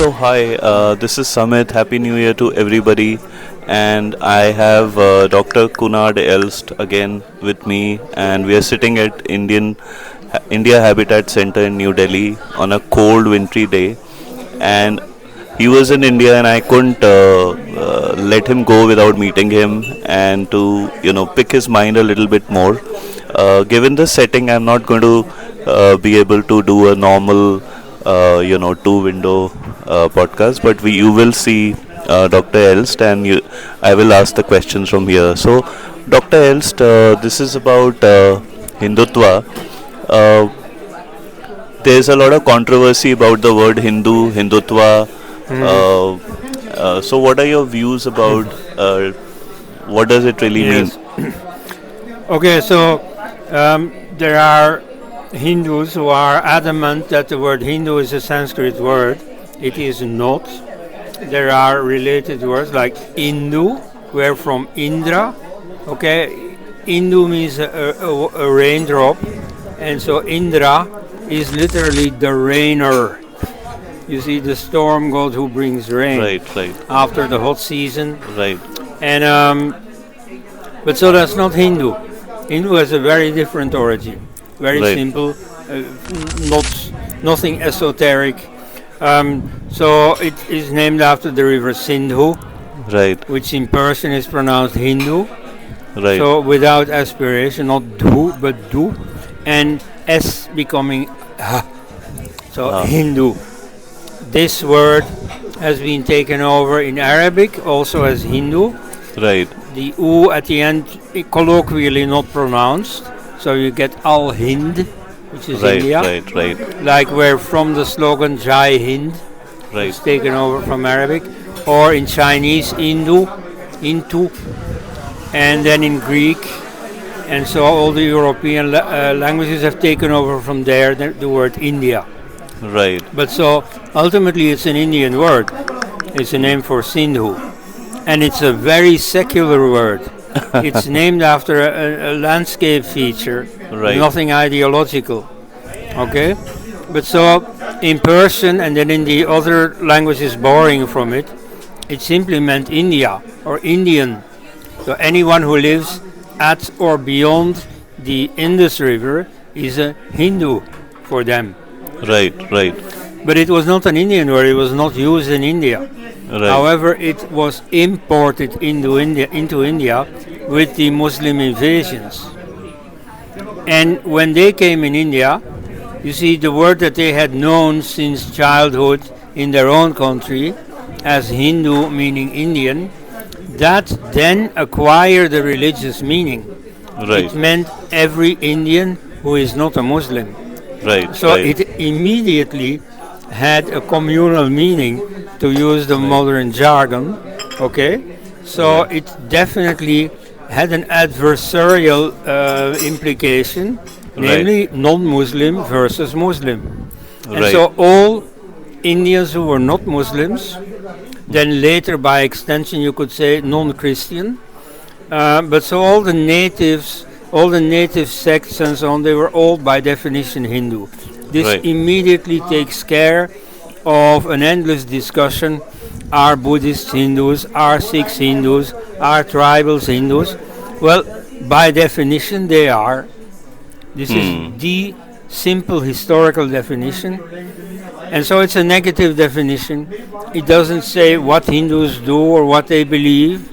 So hi, this is Samit. Happy New Year to everybody. And I have Dr. Koenraad Elst again with me, and we are sitting at India Habitat Center in New Delhi on a cold, wintry day. And he was in India, and I couldn't let him go without meeting him and to pick his mind a little bit more. Given the setting, I'm not going to be able to do a normal two window podcast, but you will see Dr. Elst, and I will ask the questions from here. So, Dr. Elst, this is about Hindutva. Uh, there's a lot of controversy about the word Hindu, Hindutva. Mm. So, what are your views about what does it really mean? Yes. Okay, so there are Hindus who are adamant that the word Hindu is a Sanskrit word. It is not. There are related words like Indu, where from Indra. Okay, Indu means a raindrop, and so Indra is literally the rainer. You see, the storm god who brings rain Right, right, after the hot season. right, And but so that's not Hindu. Hindu has a very different origin, very right, simple, not nothing esoteric. So it is named after the river Sindhu, right, which in Persian is pronounced Hindu. right, So without aspiration, not dhu but du, and s becoming ha. So ah, Hindu. This word has been taken over in Arabic also as Hindu. right, The U at the end colloquially not pronounced, so you get Al Hind, which is right, India, right, right, like where from the slogan Jai Hind, right, it's taken over from Arabic, or in Chinese Indu, Intu, and then in Greek, and so all the European languages have taken over from there the word India. right, But so ultimately it's an Indian word, it's a name for Sindhu. And it's a very secular word. It's named after a landscape feature, right, nothing ideological. Okay? But so in Persian and then in the other languages borrowing from it, it simply meant India or Indian. So anyone who lives at or beyond the Indus River is a Hindu for them. right, right, But it was not an Indian word, it was not used in India. right, However, it was imported into India with the Muslim invasions. And when they came in India, you see, the word that they had known since childhood in their own country as Hindu, meaning Indian, that then acquired a religious meaning. right, It meant every Indian who is not a Muslim. right, So right, it immediately had a communal meaning, to use the right, modern jargon. Okay, so right, it definitely had an adversarial implication, right, namely non-Muslim versus Muslim. And right, so all Indians who were not Muslims, then later by extension you could say non-Christian, but so all the native sects and so on, they were all by definition Hindu. This right, immediately takes care of an endless discussion. Are Buddhists Hindus? Are Sikhs Hindus? Are tribals Hindus? Well, by definition they are. This is hmm, the simple historical definition. And so it's a negative definition. It doesn't say what Hindus do or what they believe.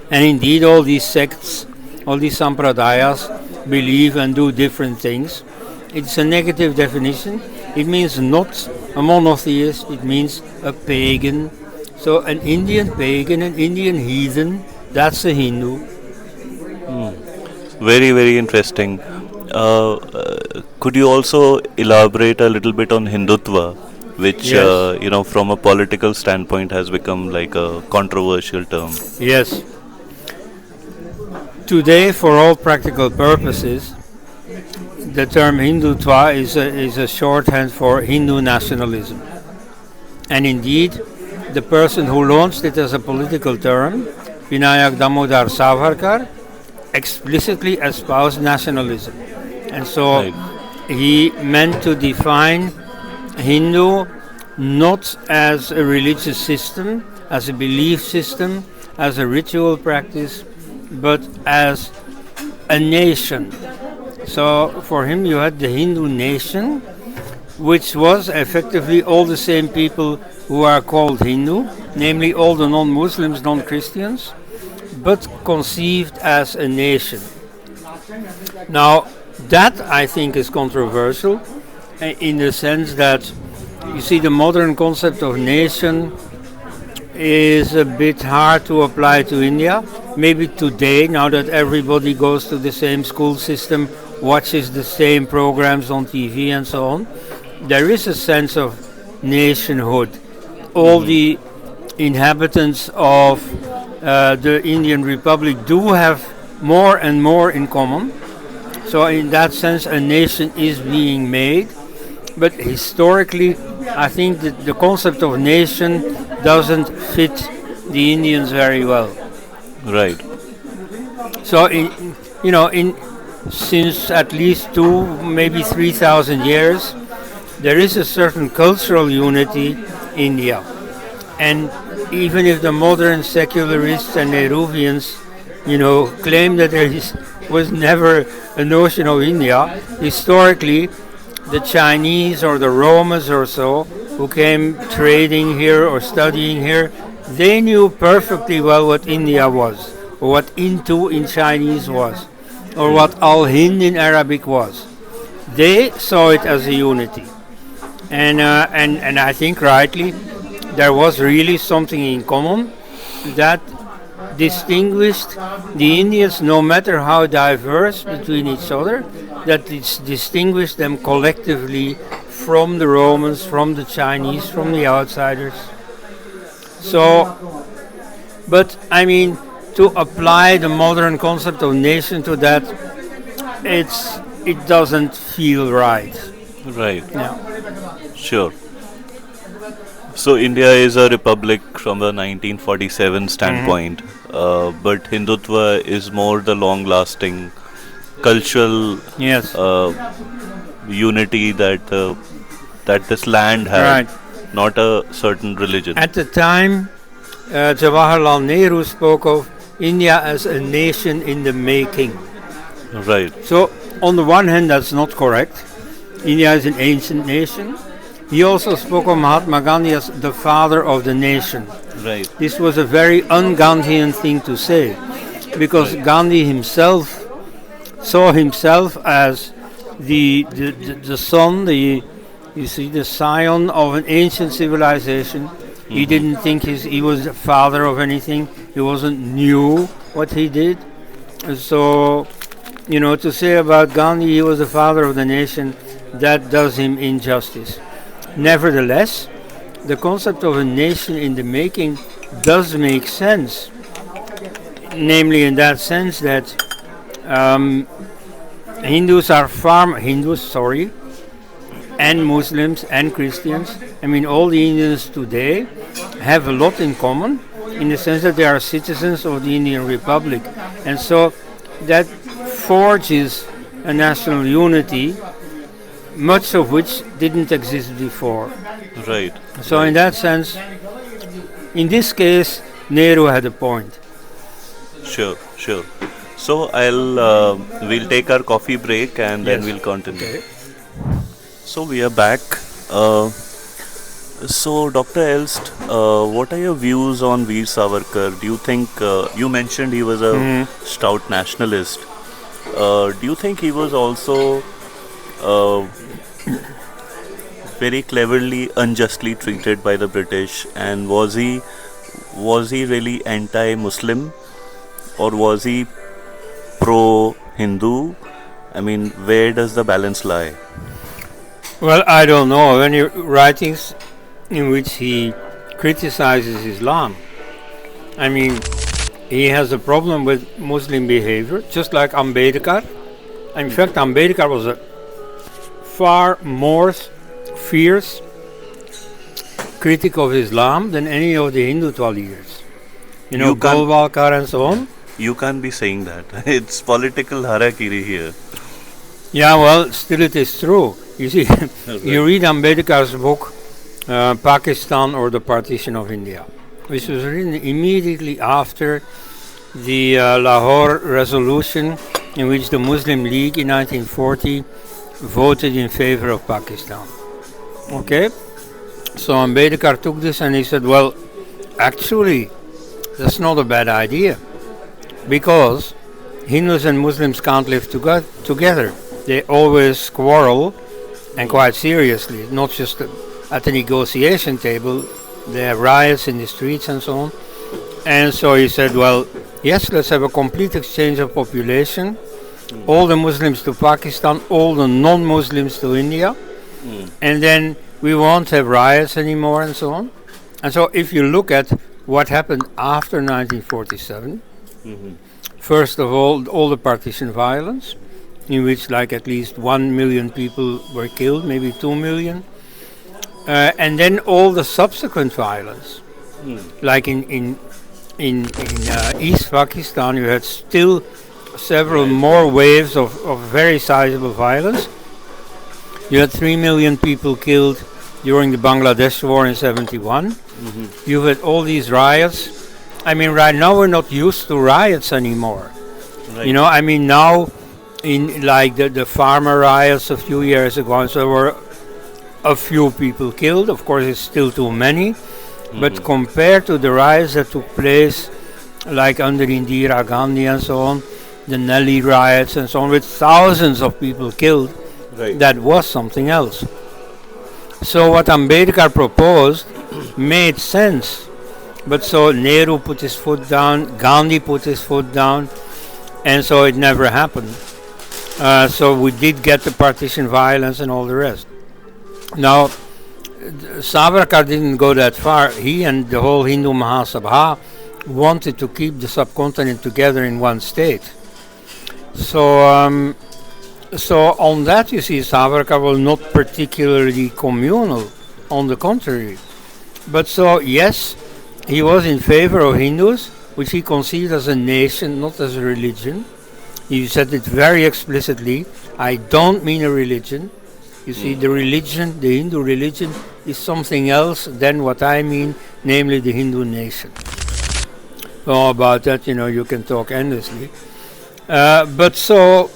And indeed all these sects, all these sampradayas believe and do different things. It's a negative definition. It means not a monotheist, it means a pagan. So an Indian pagan, an Indian heathen, that's a Hindu. hmm. Very, very interesting. Could you also elaborate a little bit on Hindutva, which Yes, from a political standpoint has become like a controversial term? yes. Today, for all practical purposes, the term Hindutva is a shorthand for Hindu nationalism. And indeed, the person who launched it as a political term, Vinayak Damodar Savarkar, explicitly espoused nationalism. And so Right, he meant to define Hindu not as a religious system, as a belief system, as a ritual practice, but as a nation. So for him, you had the Hindu nation, which was effectively all the same people who are called Hindu, namely all the non-Muslims, non-Christians, but conceived as a nation. Now, that I think is controversial in the sense that you see the modern concept of nation is a bit hard to apply to India. Maybe today, now that everybody goes to the same school system, watches the same programs on TV and so on, there is a sense of nationhood. All the inhabitants of the Indian Republic do have more and more in common. So in that sense, a nation is being made. But historically, I think that the concept of nation doesn't fit the Indians very well. Right. So, since at least 2, maybe 3,000 years, there is a certain cultural unity in India. And even if the modern secularists and Nehruvians, claim that was never a notion of India, historically, the Chinese or the Romans or so, who came trading here or studying here, they knew perfectly well what India was, or what Intu in Chinese was, or what Al-Hind in Arabic was. They saw it as a unity. And I think rightly, there was really something in common that distinguished the Indians, no matter how diverse between each other, that it distinguished them collectively from the Romans, from the Chinese, from the outsiders. So, but I mean, to apply the modern concept of nation to that, it doesn't feel right. Right. Yeah. Sure. So India is a republic from the 1947 standpoint, but Hindutva is more the long-lasting cultural Yes. unity that this land had, Right. not a certain religion. At the time, Jawaharlal Nehru spoke of India as a nation in the making. Right. So, on the one hand, that's not correct. India is an ancient nation. He also spoke of Mahatma Gandhi as the father of the nation. Right. This was a very un-Gandhian thing to say, because Gandhi himself saw himself as the son, the scion of an ancient civilization. He didn't think he was the father of anything. He wasn't new what he did. So, to say about Gandhi he was the father of the nation, that does him injustice. Nevertheless, the concept of a nation in the making does make sense. Namely, in that sense that Hindus, and Muslims and Christians, I mean, all the Indians today have a lot in common in the sense that they are citizens of the Indian Republic. And so that forges a national unity, much of which didn't exist before. Right. So in that sense, in this case, Nehru had a point. Sure. So we'll take our coffee break and then Yes. we'll continue. Okay. So we are back. So Dr. Elst, what are your views on Veer Savarkar? Do you think you mentioned he was a stout nationalist? Do you think he was also very cleverly, unjustly treated by the British? And was he really anti-Muslim, or was he pro-Hindu? I mean, where does the balance lie? Well, I don't know. Any writings in which he criticizes Islam. I mean, he has a problem with Muslim behavior, just like Ambedkar. In fact, Ambedkar was a far more fierce critic of Islam than any of the Hindutva leaders. Golwalkar and so on. You can't be saying that. It's political harakiri here. Yeah, well, still it is true. You see, you read Ambedkar's book, Pakistan or the partition of India, which was written immediately after the Lahore Resolution, in which the Muslim League in 1940 voted in favor of Pakistan. Okay? So Ambedkar took this and he said, well, actually, that's not a bad idea, because Hindus and Muslims can't live together. They always quarrel, and quite seriously, not just at the negotiation table. There are riots in the streets and so on. And so he said, well, yes, let's have a complete exchange of population. All the Muslims to Pakistan, all the non-Muslims to India. And then we won't have riots anymore and so on. And so if you look at what happened after 1947, first of all the partition violence, in which like at least 1 million people were killed, maybe 2 million. And then all the subsequent violence, like in East Pakistan, you had still several more waves of very sizable violence. You had 3 million people killed during the Bangladesh war in 71. You had all these riots. I mean, right now we're not used to riots anymore. Right. You know, I mean, now in like the farmer riots a few years ago, so there were a few people killed. Of course, it's still too many. But compared to the riots that took place, like under Indira Gandhi and so on, the Nelly riots and so on, with thousands of people killed, that was something else. So what Ambedkar proposed made sense. But so Nehru put his foot down, Gandhi put his foot down, and so it never happened. So we did get the partition violence and all the rest. Now, Savarkar didn't go that far. He and the whole Hindu Mahasabha wanted to keep the subcontinent together in one state. So, so on that, you see, Savarkar was not particularly communal. On the contrary. But so, yes, he was in favor of Hindus, which he conceived as a nation, not as a religion. He said it very explicitly, I don't mean a religion. You see, the religion, the Hindu religion, is something else than what I mean, namely the Hindu nation. So about that, you know, you can talk endlessly. But so,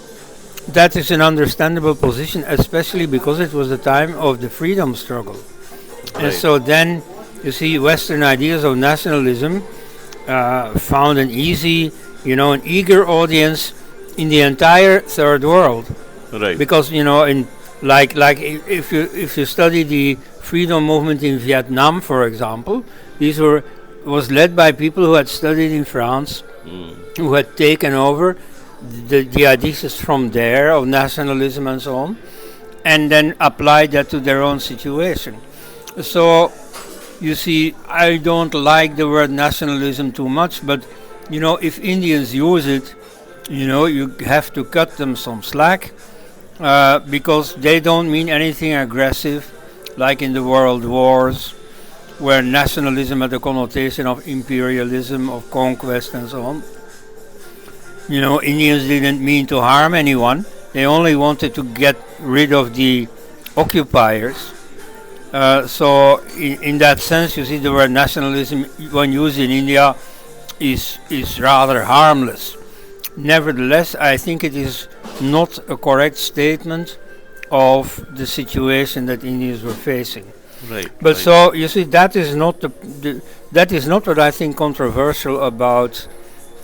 that is an understandable position, especially because it was the time of the freedom struggle. Right. And so then, you see, Western ideas of nationalism found an easy, you know, an eager audience in the entire third world. Right. Because, you know, in like if you study the freedom movement in Vietnam, for example, was led by people who had studied in France, who had taken over the ideas from there of nationalism and so on, and then applied that to their own situation. So, you see, I don't like the word nationalism too much, but, you know, if Indians use it, you know, you have to cut them some slack, because they don't mean anything aggressive, like in the world wars, where nationalism had the connotation of imperialism, of conquest and so on. You know, Indians didn't mean to harm anyone. They only wanted to get rid of the occupiers. So in that sense, you see, the word nationalism, when used in India, is rather harmless. Nevertheless, I think it is not a correct statement of the situation that Indians were facing. Right. But so you see, that is not that is not what I think controversial about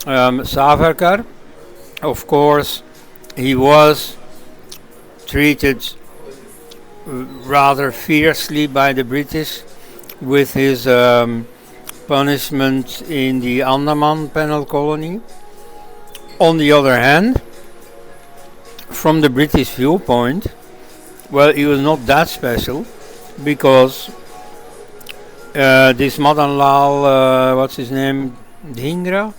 Savarkar. Of course, he was treated rather fiercely by the British with his punishment in the Andaman penal colony. On the other hand, from the British viewpoint, well, he was not that special, because this Madan Lal, what's his name, Dhingra,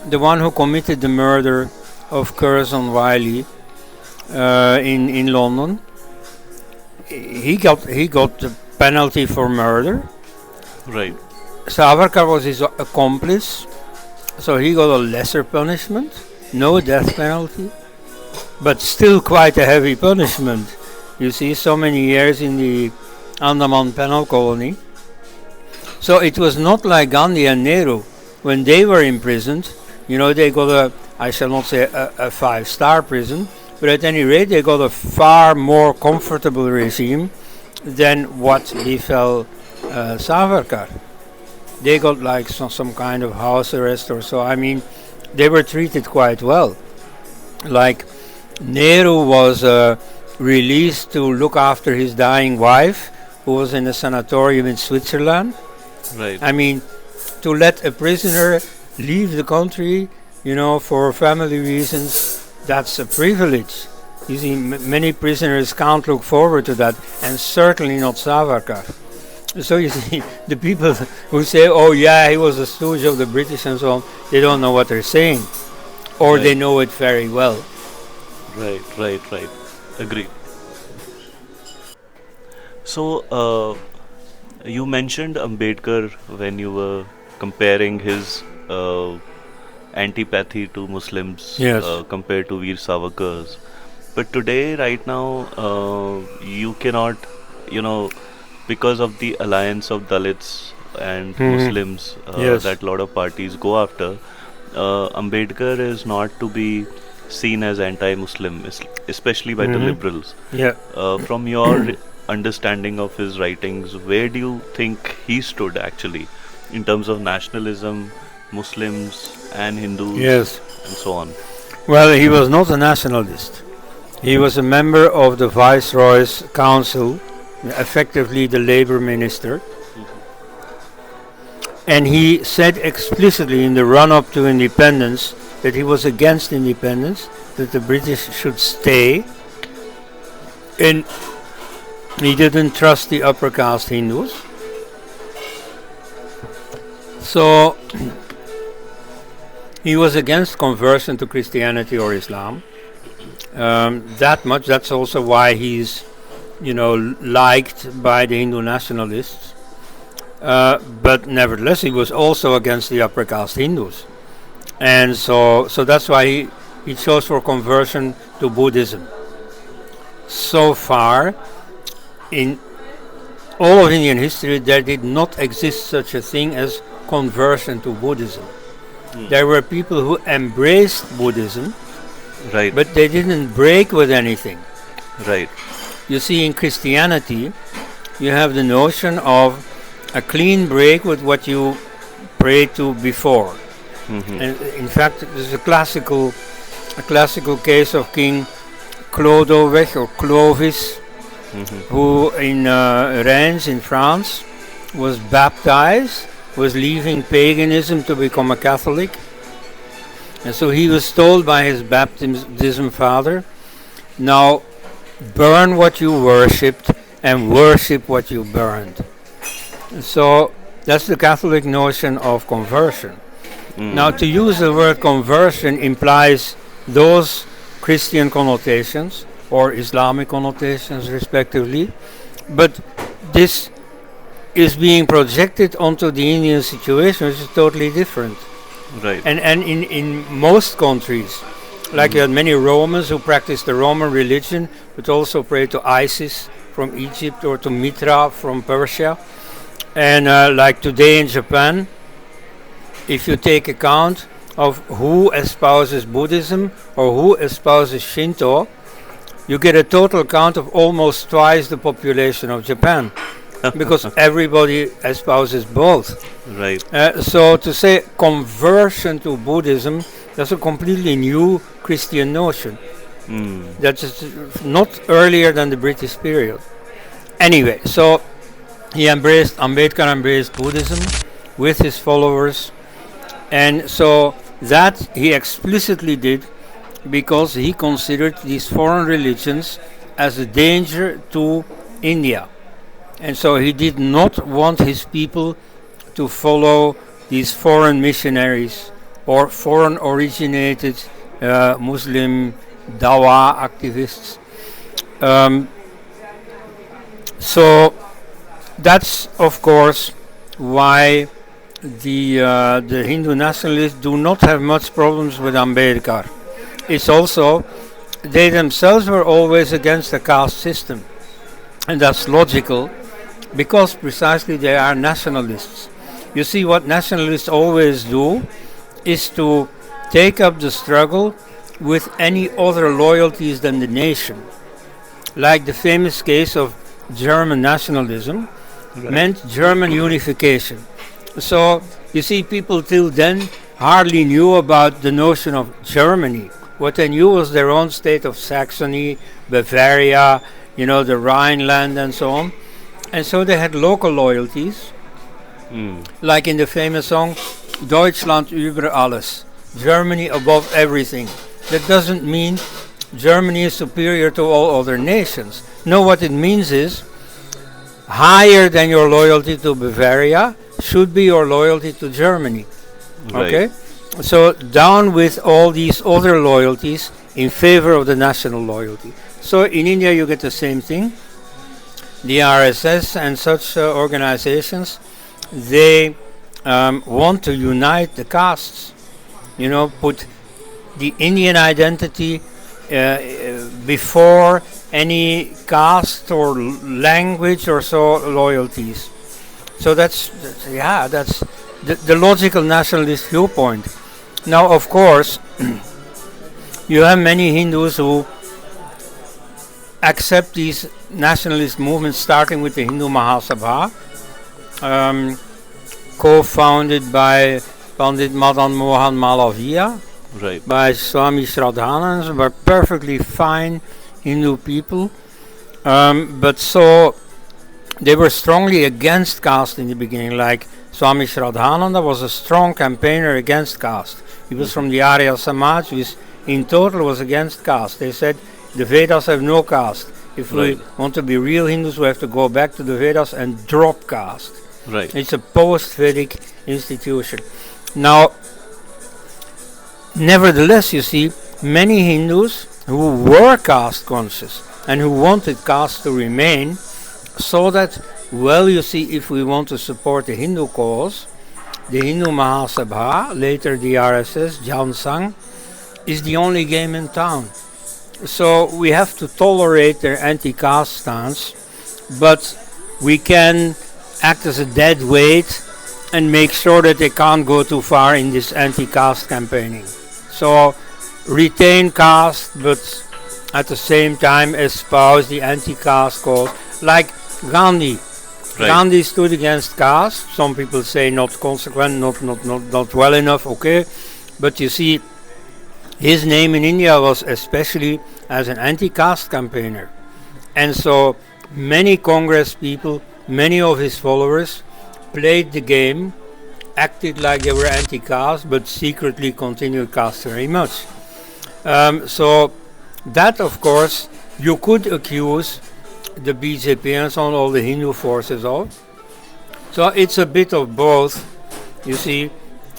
the one who committed the murder of Curzon Wiley in London, he got the penalty for murder. Right. Savarkar was his accomplice, so he got a lesser punishment, no death penalty, but still quite a heavy punishment. You see, so many years in Andaman Penal Colony. So it was not like Gandhi and Nehru when they were imprisoned. They got I shall not say a five-star prison, but at any rate they got a far more comfortable regime than what befell Savarkar. They got like some kind of house arrest or so. I mean, they were treated quite well. Like Nehru was released to look after his dying wife, who was in a sanatorium in Switzerland. Right. I mean, to let a prisoner leave the country, for family reasons, that's a privilege. You see, many prisoners can't look forward to that, and certainly not Savarkar. So you see, the people who say, "Oh yeah, he was a stooge of the British" and so on, they don't know what they're saying, or they Right. know it very well. Right. Right. Right. Agree. So, you mentioned Ambedkar when you were comparing his antipathy to Muslims Yes. compared to Veer Savarkar's. But today, right now, you cannot, because of the alliance of Dalits and Muslims Yes. that a lot of parties go after, Ambedkar is not to be seen as anti-Muslim, especially by the liberals. Yeah. From your understanding of his writings, where do you think he stood actually in terms of nationalism, Muslims and Hindus, Yes. and so on? Well, he was not a nationalist. He was a member of the Viceroy's Council, effectively the labor minister. And he said explicitly in the run-up to independence that he was against independence, that the British should stay. And he didn't trust the upper caste Hindus. So he was against conversion to Christianity or Islam. That much. That's also why he's, liked by the Hindu nationalists. But nevertheless, he was also against the upper caste Hindus, and so that's why he chose for conversion to Buddhism. So far, in all of Indian history, there did not exist such a thing as conversion to Buddhism. There were people who embraced Buddhism, Right. but they didn't break with anything. Right. You see, in Christianity, you have the notion of a clean break with what you prayed to before. And in fact, there's a classical case of King Clodovec or Clovis, who in Reims in France was baptized, was leaving paganism to become a Catholic. And so he was told by his baptism father, now burn what you worshipped and worship what you burned. So that's the Catholic notion of conversion. Now, to use the word conversion implies those Christian connotations or Islamic connotations, respectively, but this is being projected onto the Indian situation, which is totally different. Right. And in most countries, like you had many Romans who practiced the Roman religion, but also prayed to Isis from Egypt or to Mitra from Persia. And like today in Japan, if you take account of who espouses Buddhism or who espouses Shinto, you get a total count of almost twice the population of Japan, because everybody espouses both. Right. So to say conversion to Buddhism, that's a completely new Christian notion. That's not earlier than the British period. Anyway, so Ambedkar embraced Buddhism with his followers, and so that he explicitly did because he considered these foreign religions as a danger to India. And so he did not want his people to follow these foreign missionaries or foreign originated Muslim Dawa activists. So that's of course why the Hindu nationalists do not have much problems with Ambedkar. It's also they themselves were always against the caste system, and that's logical because precisely they are nationalists. You see, what nationalists always do is to take up the struggle with any other loyalties than the nation. Like the famous case of German nationalism meant German unification. So, you see, people till then hardly knew about the notion of Germany. What they knew was their own state of Saxony, Bavaria, the Rhineland and so on. And so they had local loyalties, like in the famous song, Deutschland über alles, Germany above everything. That doesn't mean Germany is superior to all other nations. No, what it means is higher than your loyalty to Bavaria should be your loyalty to Germany. Right. Okay? So down with all these other loyalties in favor of the national loyalty. So in India you get the same thing. The RSS and such organizations, they want to unite the castes. Put the Indian identity before any caste or language or so loyalties. So that's the logical nationalist viewpoint. Now, of course, you have many Hindus who accept these nationalist movements, starting with the Hindu Mahasabha, co-founded by Pandit Madan Mohan Malaviya, Right. by Swami Shraddhanand, were perfectly fine Hindu people, but so they were strongly against caste in the beginning. Like Swami Shraddhananda was a strong campaigner against caste. He was from the Arya Samaj, which in total was against caste. They said the Vedas have no caste. If we want to be real Hindus, we have to go back to the Vedas and drop caste. Right. It's a post-Vedic institution. Now, nevertheless, you see, many Hindus who were caste conscious and who wanted caste to remain saw that, well, you see, if we want to support the Hindu cause, the Hindu Mahasabha, later the RSS, Jan Sangh, is the only game in town. So we have to tolerate their anti-caste stance, but we can act as a dead weight and make sure that they can't go too far in this anti-caste campaigning. So retain caste, but at the same time espouse the anti-caste cause, like Gandhi. Right. Gandhi stood against caste. Some people say not consequent, not well enough, okay. But you see, his name in India was especially as an anti-caste campaigner. And so many Congress people, many of his followers, played the game, acted like they were anti-caste, but secretly continued caste very much. So that, of course, you could accuse the BJP and so on, all the Hindu forces of. So it's a bit of both. You see,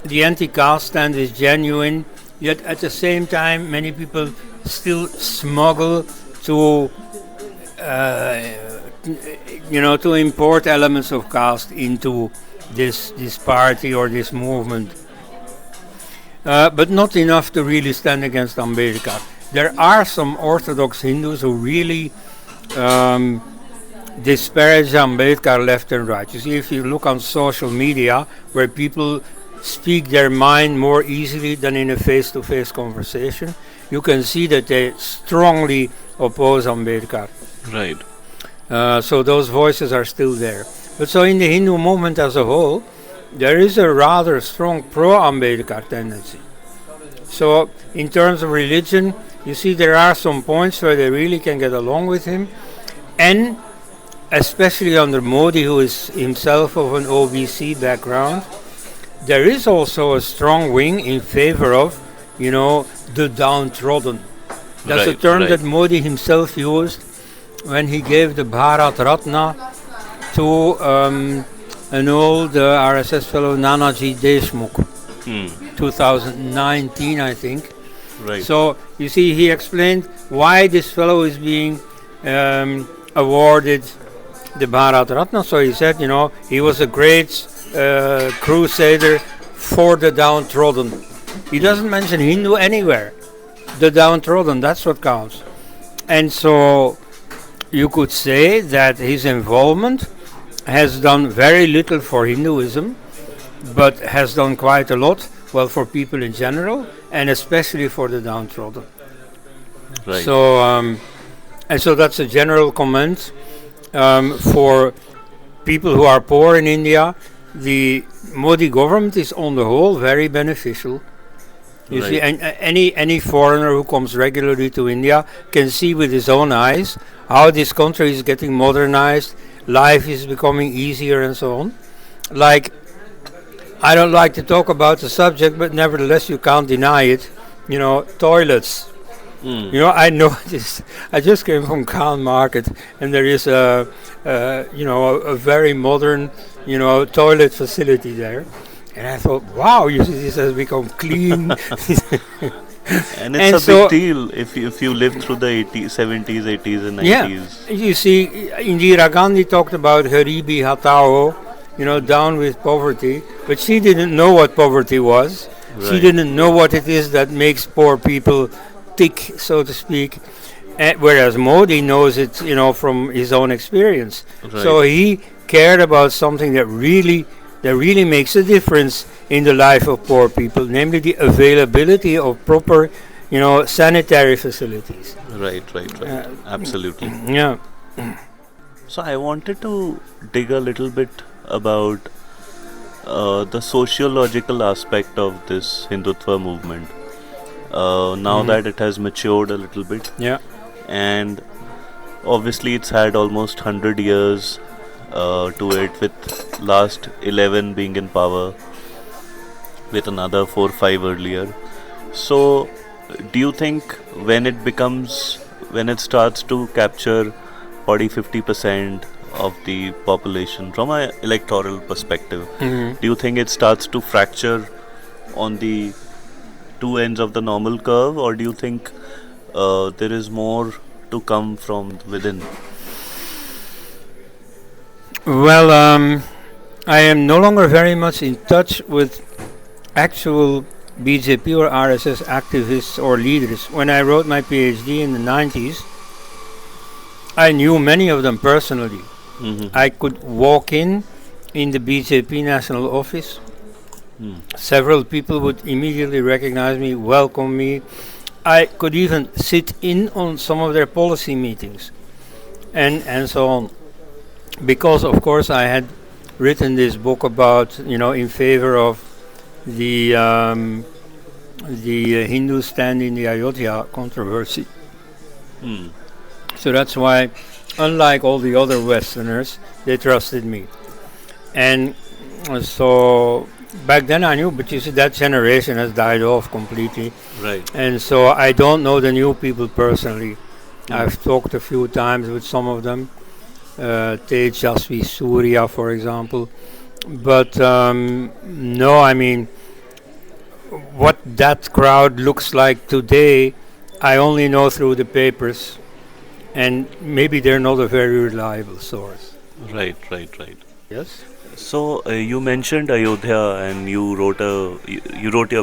the anti-caste stand is genuine, yet at the same time many people still smuggle to to import elements of caste into this party or this movement. But not enough to really stand against Ambedkar. There are some Orthodox Hindus who really disparage Ambedkar left and right. You see, if you look on social media, where people speak their mind more easily than in a face-to-face conversation, you can see that they strongly oppose Ambedkar. Right. So those voices are still there. But so in the Hindu movement as a whole, there is a rather strong pro-Ambedkar tendency. So in terms of religion, you see there are some points where they really can get along with him, and especially under Modi, who is himself of an OBC background, there is also a strong wing in favor of, the downtrodden. That's a term that Modi himself used when he gave the Bharat Ratna to an old RSS fellow, Nanaji Deshmukh, 2019, I think. Right. So you see, he explained why this fellow is being awarded the Bharat Ratna. So he said, he was a great crusader for the downtrodden. He doesn't mention Hindu anywhere. The downtrodden, that's what counts. And so you could say that his involvement has done very little for Hinduism, but has done quite a lot, well, for people in general, and especially for the downtrodden. Right. So, and so that's a general comment. For people who are poor in India, the Modi government is on the whole very beneficial. You see, Right. and any foreigner who comes regularly to India can see with his own eyes how this country is getting modernized, life is becoming easier, and so on. Like, I don't like to talk about the subject, but nevertheless, you can't deny it. You know, toilets. Mm. You know, I noticed. I just came from Khan Market, and there is a very modern, toilet facility there. And I thought, wow, you see, this has become clean. And it's And a big so, deal if you live through the 80s, 70s, 80s, and yeah, 90s. you see, Indira Gandhi talked about Garibi Hatao, down with poverty, but she didn't know what poverty was. She Right. didn't know what it is that makes poor people tick, so to speak. Whereas Modi knows it, from his own experience. So Right. he cared about something that really makes a difference in the life of poor people, namely the availability of proper, sanitary facilities. Right. Right. Right. Uh, Absolutely. yeah. So I wanted to dig a little bit about the sociological aspect of this Hindutva movement. Now Mhm. that it has matured a little bit, Yeah. and obviously it's had almost 100 years to it, with last 11 being in power, with another 4 5 earlier. So do you think when it starts to capture 40 50% of the population from an electoral perspective, Mhm. do you think it starts to fracture on the two ends of the normal curve, or do you think there is more to come from within? Well, I am no longer very much in touch with actual BJP or RSS activists or leaders. When I wrote my PhD in the 90s, I knew many of them personally. Mm-hmm. I could walk in the BJP national office. Mm. Several people would immediately recognize me, welcome me. I could even sit in on some of their policy meetings and so on. Because, of course, I had written this book about, in favor of the Hindu stand in the Ayodhya controversy. Mm. So that's why, unlike all the other Westerners, they trusted me. And so back then I knew, but you see, that generation has died off completely. Right. And so I don't know the new people personally. Mm. I've talked a few times with some of them, Tejasvi Surya, for example. But no, I mean, what that crowd looks like today, I only know through the papers, and maybe they're not a very reliable source. Right. Right. Right. Yes. So you mentioned Ayodhya, and you wrote your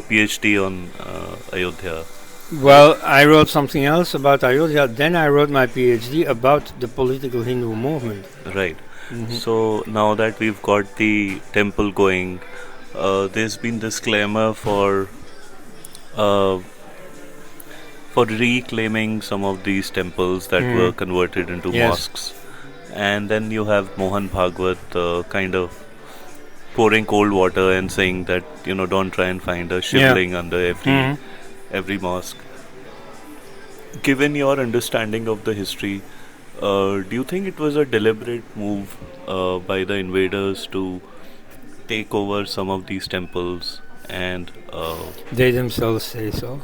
PhD on Ayodhya, right? Well, I wrote something else about Ayodhya. Then I wrote my PhD about the political Hindu movement. Right. Hmm. So now that we've got the temple going, there's been this clamor uh, for reclaiming some of these temples that were Mm. converted into Yes. mosques. And then you have Mohan Bhagwat kind of pouring cold water and saying that, don't try and find a Yeah. shivling under Hmm. every mosque. Given your understanding of the history, do you think it was a deliberate move by the invaders to take over some of these temples and They themselves say so.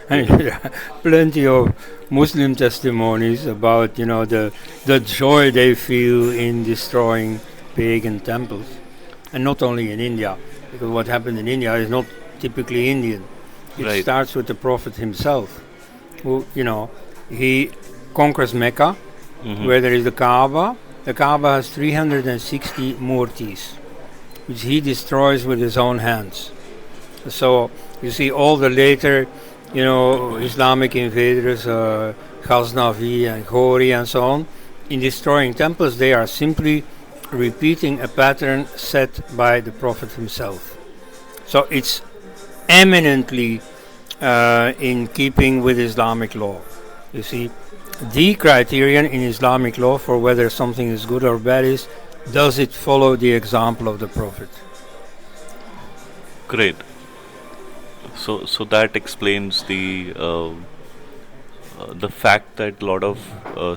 And there are plenty of Muslim testimonies about, the joy they feel in destroying pagan temples, and not only in India, because what happened in India is not typically Indian. It right? starts with the Prophet himself, who, he conquers Mecca, Mm-hmm. where there is the Kaaba. The Kaaba has 360 murtis, which he destroys with his own hands. So you see all the later, Islamic invaders, Ghaznavi and Ghori and so on, in destroying temples, they are simply repeating a pattern set by the Prophet himself. So it's eminently in keeping with Islamic law. You see, the criterion in Islamic law for whether something is good or bad is, does it follow the example of the Prophet? Great. So that explains the fact that a lot of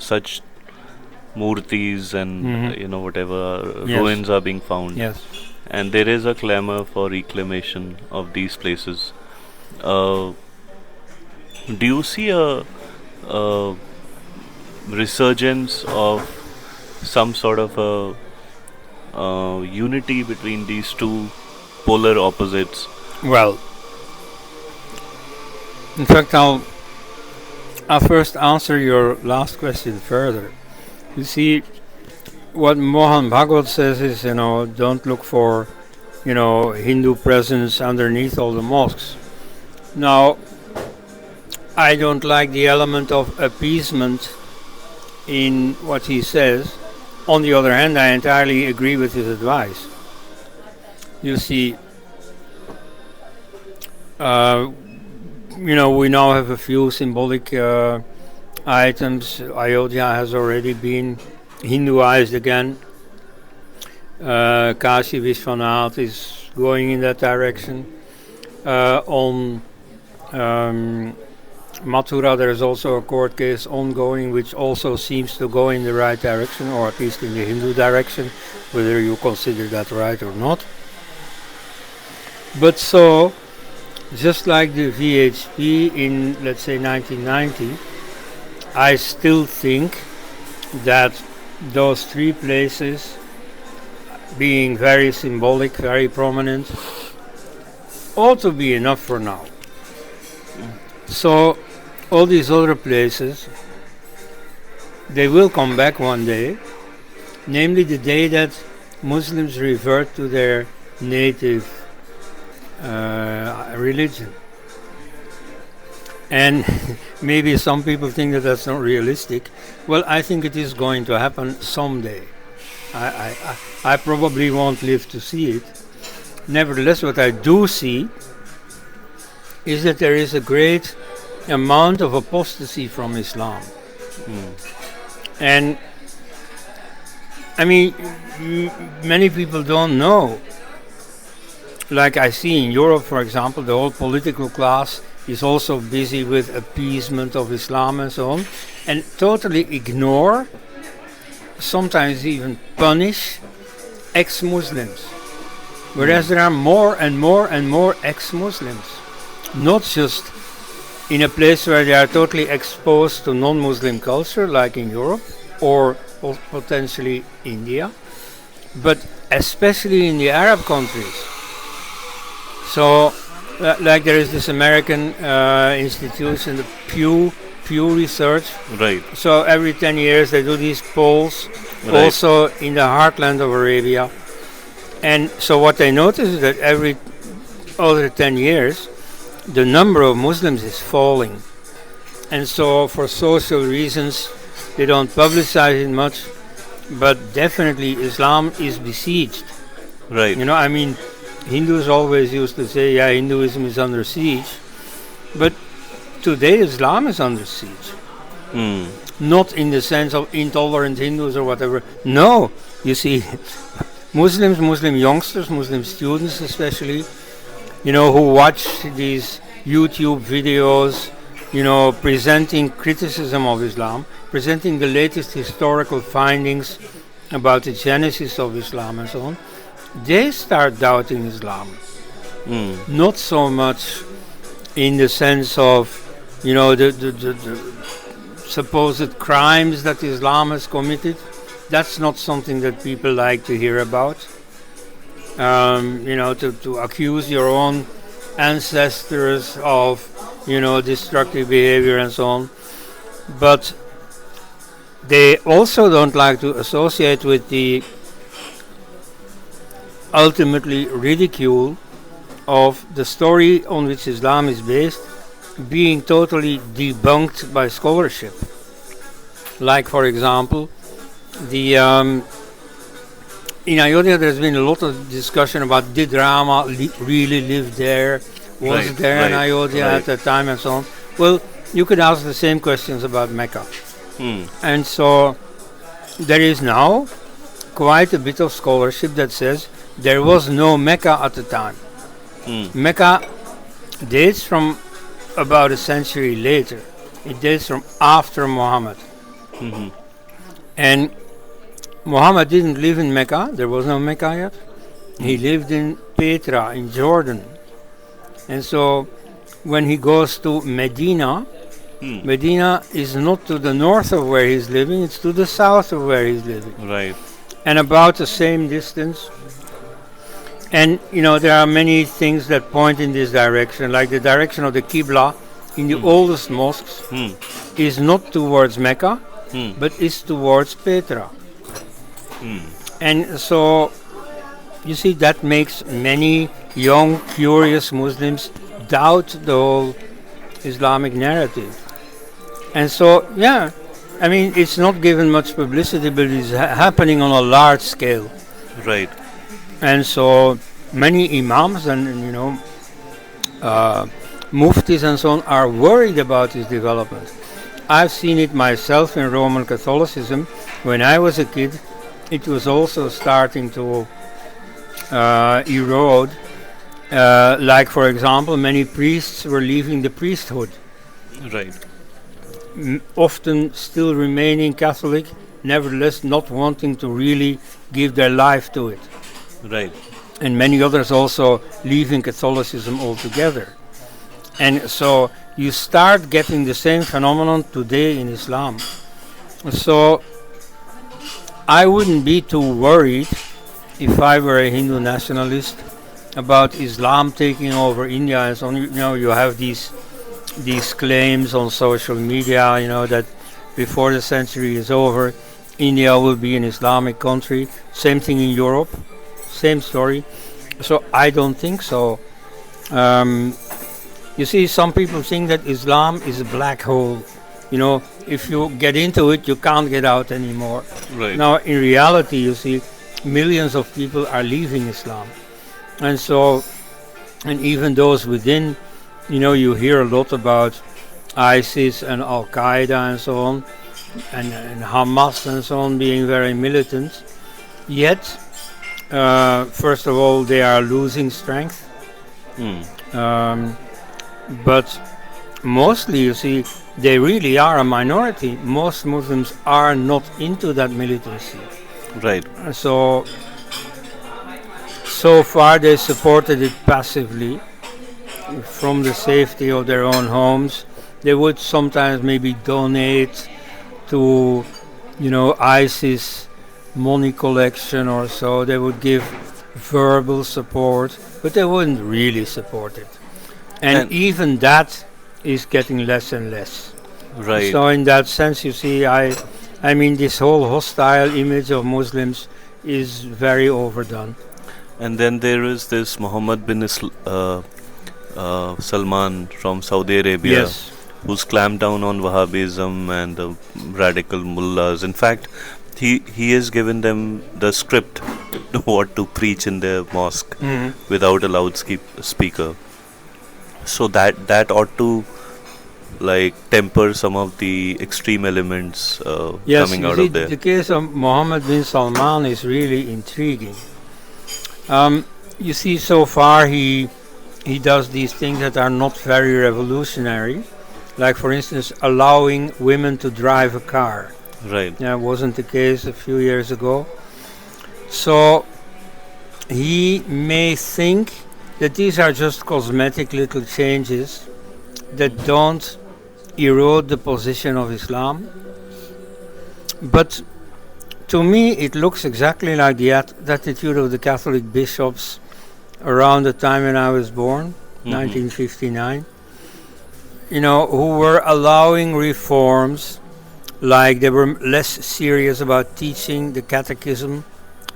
such murtis and whatever Yes. ruins are being found, Yes. and there is a clamor for reclamation of these places. Do you see a resurgence of some sort of a unity between these two polar opposites? Well, in fact, I'll first answer your last question further. You see, what Mohan Bhagwat says is, don't look for, Hindu presence underneath all the mosques. Now, I don't like the element of appeasement in what he says. On the other hand, I entirely agree with his advice. You see, we now have a few symbolic items. Ayodhya has already been Hinduized again. Kashi Vishwanath is going in that direction. On Mathura, there is also a court case ongoing which also seems to go in the right direction, or at least in the Hindu direction, whether you consider that right or not. But so, just like the VHP in, let's say, 1990, I still think that those three places, being very symbolic, very prominent, ought to be enough for now. So, all these other places, they will come back one day, namely the day that Muslims revert to their native religion. And maybe some people think that that's not realistic. Well, I think it is going to happen someday. I probably won't live to see it. Nevertheless, what I do see is that there is a great amount of apostasy from Islam. And I mean, many people don't know. Like I see in Europe, for example, the whole political class is also busy with appeasement of Islam and so on, and totally ignore, sometimes even punish, ex-Muslims. Whereas there are more and more and more ex-Muslims, not just in a place where they are totally exposed to non-Muslim culture, like in Europe or potentially India, but especially in the Arab countries. So, like there is this American institution, the Pew Research. Right. So every 10 years they do these polls, Right. also in the heartland of Arabia. And so what they notice is that every other 10 years, the number of Muslims is falling. And so for social reasons, they don't publicize it much, but definitely Islam is besieged. Right. I mean, Hindus always used to say, yeah, Hinduism is under siege. But today Islam is under siege. Not in the sense of intolerant Hindus or whatever. No, you see, Muslims, Muslim youngsters, Muslim students especially, who watch these YouTube videos, presenting criticism of Islam, presenting the latest historical findings about the genesis of Islam and so on, they start doubting Islam. Not so much in the sense of, the supposed crimes that Islam has committed. That's not something that people like to hear about. To accuse your own ancestors of, destructive behavior and so on. But they also don't like to associate with the ultimately ridicule of the story on which Islam is based being totally debunked by scholarship. Like, for example, the in Ayodhya, there's been a lot of discussion about did Rama really live there? Was Right, there an right, Ayodhya at right. the time and so on? Well, you could ask the same questions about Mecca. Hmm. And so there is now quite a bit of scholarship that says there was no Mecca at the time. Hmm. Mecca dates from about a century later. It dates from after Muhammad. Hmm. And Muhammad didn't live in Mecca. There was no Mecca yet. He lived in Petra in Jordan. And so when he goes to Medina, Hmm. Medina is not to the north of where he's living, it's to the south of where he's living. Right. And about the same distance. And there are many things that point in this direction, like the direction of the Qibla in the oldest mosques Hmm. is not towards Mecca, Hmm. but is towards Petra. Hmm. And so you see that makes many young, curious Muslims doubt the whole Islamic narrative. And so, yeah, I mean, it's not given much publicity, but it's happening on a large scale. Right. And so many imams and muftis and so on are worried about this development. I've seen it myself in Roman Catholicism. When I was a kid, it was also starting to erode. Like, for example, many priests were leaving the priesthood, Right. often still remaining Catholic, nevertheless not wanting to really give their life to it. Right. And many others also leaving Catholicism altogether. And so you start getting the same phenomenon today in Islam. So I wouldn't be too worried if I were a Hindu nationalist about Islam taking over India and so on. You have these claims on social media, that before the century is over, India will be an Islamic country. Same thing in Europe, same story. So I don't think so. You see, some people think that Islam is a black hole. If you get into it, you can't get out anymore. Right. Now, in reality, you see, millions of people are leaving Islam. And so, and even those within, you hear a lot about ISIS and Al Qaeda and so on, and Hamas and so on being very militant. Yet, first of all, they are losing strength. Hmm. But mostly, you see, they really are a minority. Most Muslims are not into that militancy. Right. So far they supported it passively from the safety of their own homes. They would sometimes maybe donate to, ISIS money collection or so. They would give verbal support, but they wouldn't really support it. And even that is getting less and less. Right. So in that sense, you see, I mean, this whole hostile image of Muslims is very overdone. And then there is this Muhammad bin Salman from Saudi Arabia, Yes. who's clamped down on Wahhabism and the radical mullahs. In fact, he has given them the script what to preach in their mosque without a loudspeaker. So that ought to temper some of the extreme elements Yes, coming you out see, of there. the case of Mohammed bin Salman is really intriguing. You see, so far he does these things that are not very revolutionary, like, for instance, allowing women to drive a car. Right. That wasn't the case a few years ago. So he may think that these are just cosmetic little changes that don't erode the position of Islam. But to me, it looks exactly like the attitude of the Catholic bishops around the time when I was born, 1959, who were allowing reforms, like they were less serious about teaching the catechism,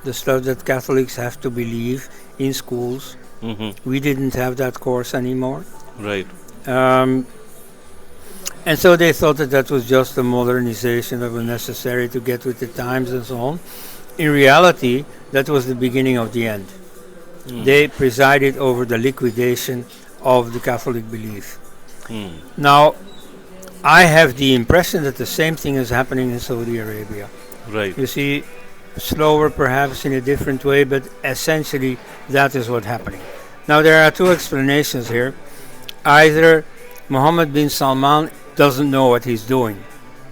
the stuff that Catholics have to believe in schools. We didn't have that course anymore. Right. And so they thought that was just a modernization that was necessary to get with the times and so on. in reality, that was the beginning of the end. Hmm. They presided over the liquidation of the Catholic belief. Hmm. Now, I have the impression that the same thing is happening in Saudi Arabia. Right. You see, slower perhaps in a different way, but essentially that is what's happening. Now, there are two explanations here. Either Mohammed bin Salman doesn't know what he's doing,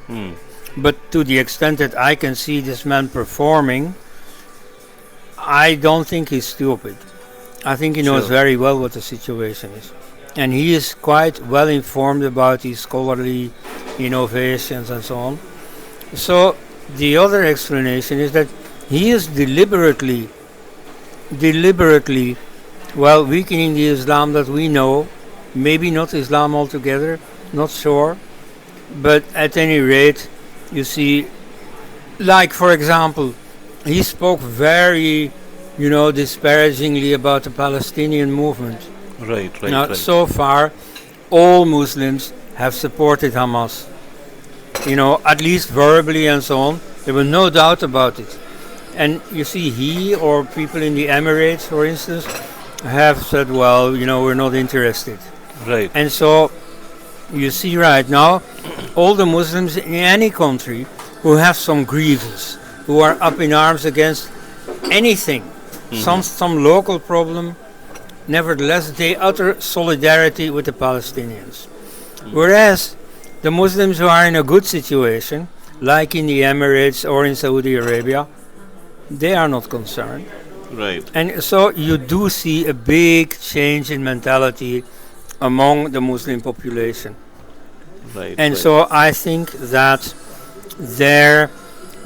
Hmm. but to the extent that I can see this man performing, I don't think he's stupid. I think he knows Sure. very well what the situation is. And he is quite well informed about these scholarly innovations and so on. So the other explanation is that he is deliberately, well, weakening the Islam that we know. Maybe not Islam altogether, not sure. But at any rate, you see, like for example, he spoke very, disparagingly about the Palestinian movement. Right. Right. Now, Right. so far, all Muslims have supported Hamas, at least verbally and so on. There was no doubt about it. And you see, he or people in the Emirates, for instance, have said, well, we're not interested. Right. And so you see right now, all the Muslims in any country who have some grievance, who are up in arms against anything, some local problem, nevertheless they utter solidarity with the Palestinians. Whereas the Muslims who are in a good situation, like in the Emirates or in Saudi Arabia, they are not concerned. Right. And so you do see a big change in mentality among the Muslim population. Right. And Right. so I think that there,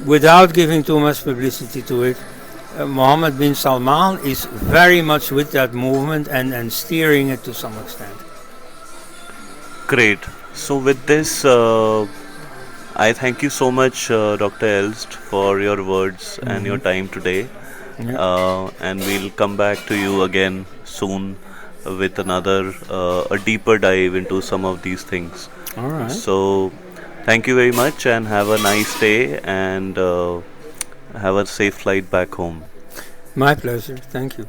without giving too much publicity to it, Mohammed bin Salman is very much with that movement and steering it to some extent. Great. So with this, I thank you so much, Dr. Elst, for your words and your time today. Yeah. And we'll come back to you again soon with another a deeper dive into some of these things. All right. So thank you very much and have a nice day and have a safe flight back home. My pleasure. Thank you.